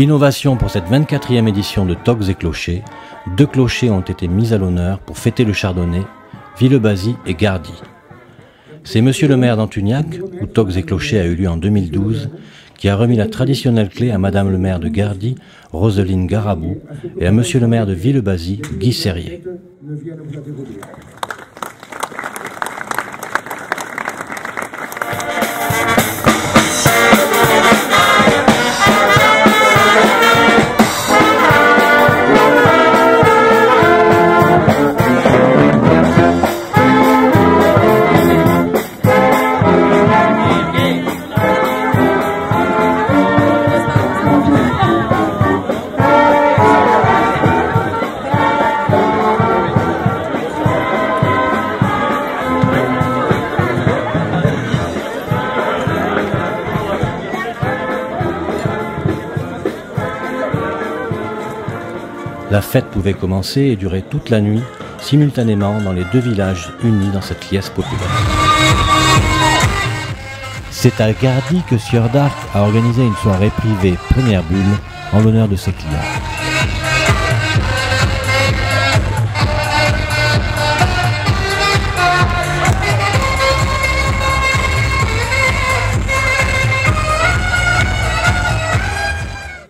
Innovation pour cette 24e édition de Toques et Clochers, 2 clochers ont été mis à l'honneur pour fêter le chardonnay, Villebazy et Gardy. C'est Monsieur le maire d'Antugnac, où Toques et Clochers a eu lieu en 2012, qui a remis la traditionnelle clé à Madame le maire de Gardy, Roseline Garabou, et à Monsieur le maire de Villebazy, Guy Serrier. La fête pouvait commencer et durer toute la nuit, simultanément dans les 2 villages unis dans cette liesse populaire. C'est à Gardy que Sieur d'Arc a organisé une soirée privée première bulle en l'honneur de ses clients.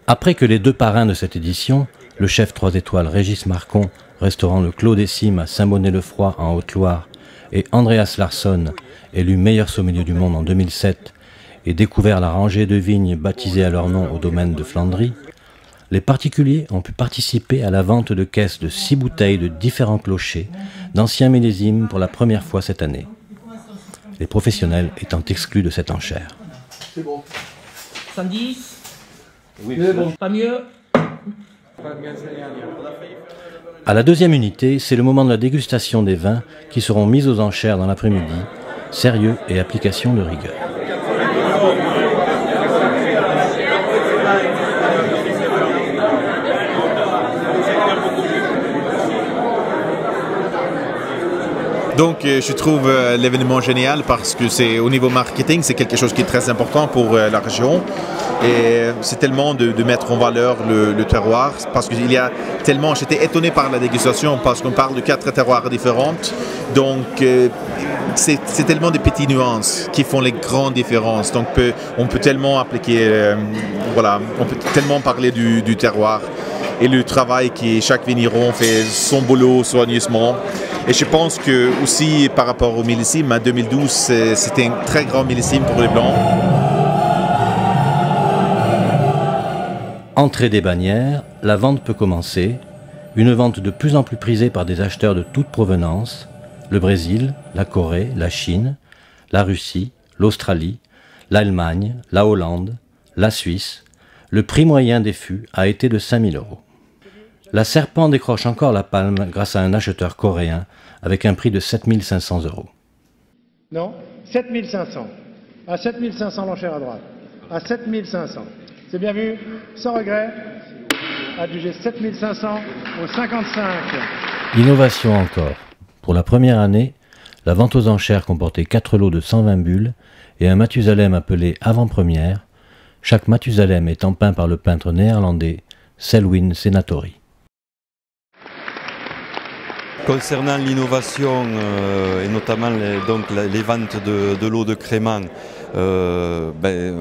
Après que les 2 parrains de cette édition, le chef 3 étoiles Régis Marcon, restaurant le Clos des Cimes à Saint-Bonnet-le-Froid en Haute-Loire, et Andreas Larsson, élu meilleur sommelier du monde en 2007, et découvert la rangée de vignes baptisée à leur nom au domaine de Flandrie, les particuliers ont pu participer à la vente de caisses de 6 bouteilles de différents clochers, d'anciens millésimes pour la première fois cette année. Les professionnels étant exclus de cette enchère. C'est bon. 110 ? Oui, c'est bon. Pas mieux ? À la 2e unité, c'est le moment de la dégustation des vins qui seront mis aux enchères dans l'après-midi, sérieux et application de rigueur. Donc je trouve l'événement génial parce que c'est au niveau marketing, c'est quelque chose qui est très important pour la région. Et c'est tellement de mettre en valeur le terroir parce qu'il y a tellement, j'étais étonné par la dégustation parce qu'on parle de 4 terroirs différents. Donc c'est tellement de petites nuances qui font les grandes différences. Donc on peut tellement appliquer, voilà, on peut tellement parler du terroir et le travail que chaque vigneron fait son boulot soigneusement. Et je pense que aussi par rapport au millésime, en 2012, c'était un très grand millésime pour les blancs. Entrée des bannières, la vente peut commencer. Une vente de plus en plus prisée par des acheteurs de toute provenance. Le Brésil, la Corée, la Chine, la Russie, l'Australie, l'Allemagne, la Hollande, la Suisse. Le prix moyen des fûts a été de 5 000 €. La Serpent décroche encore la palme grâce à un acheteur coréen avec un prix de 7 500 €. Non, 7 500. À 7 500 l'enchère à droite. À 7 500. C'est bien vu, sans regret. Adjugé 7 500 au 55. Innovation encore. Pour la première année, la vente aux enchères comportait 4 lots de 120 bulles et un Mathusalem appelé avant-première, chaque Mathusalem étant peint par le peintre néerlandais Selwyn Senatori. Concernant l'innovation et notamment les ventes de lots de crémant,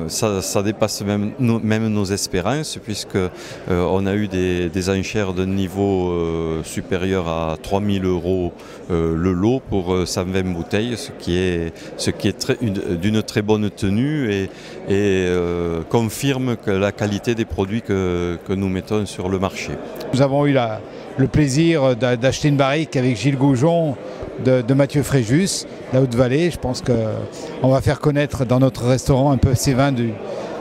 ça dépasse même nos espérances puisque on a eu des enchères d'un niveau supérieur à 3 000 € le lot pour 120 bouteilles, ce qui est d'une très bonne tenue et confirme que la qualité des produits que nous mettons sur le marché. Nous avons eu le plaisir d'acheter une barrique avec Gilles Goujon de Mathieu Fréjus, la Haute-Vallée. Je pense qu'on va faire connaître dans notre restaurant un peu ces vins des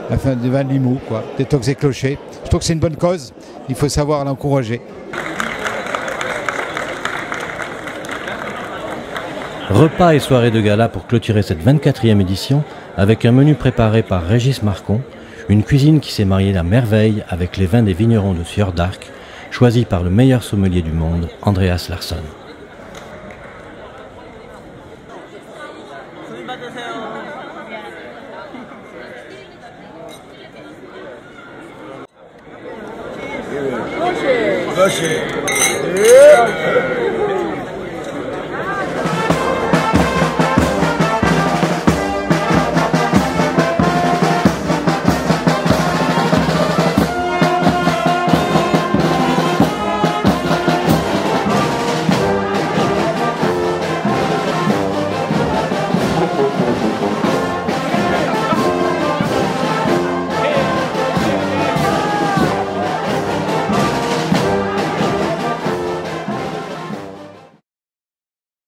vins de Limoux, quoi, des Toques et Clochers. Je trouve que c'est une bonne cause, il faut savoir l'encourager. Repas et soirée de gala pour clôturer cette 24e édition avec un menu préparé par Régis Marcon, une cuisine qui s'est mariée à merveille avec les vins des vignerons de Sieur d'Arc, choisis par le meilleur sommelier du monde, Andreas Larsson. vacher.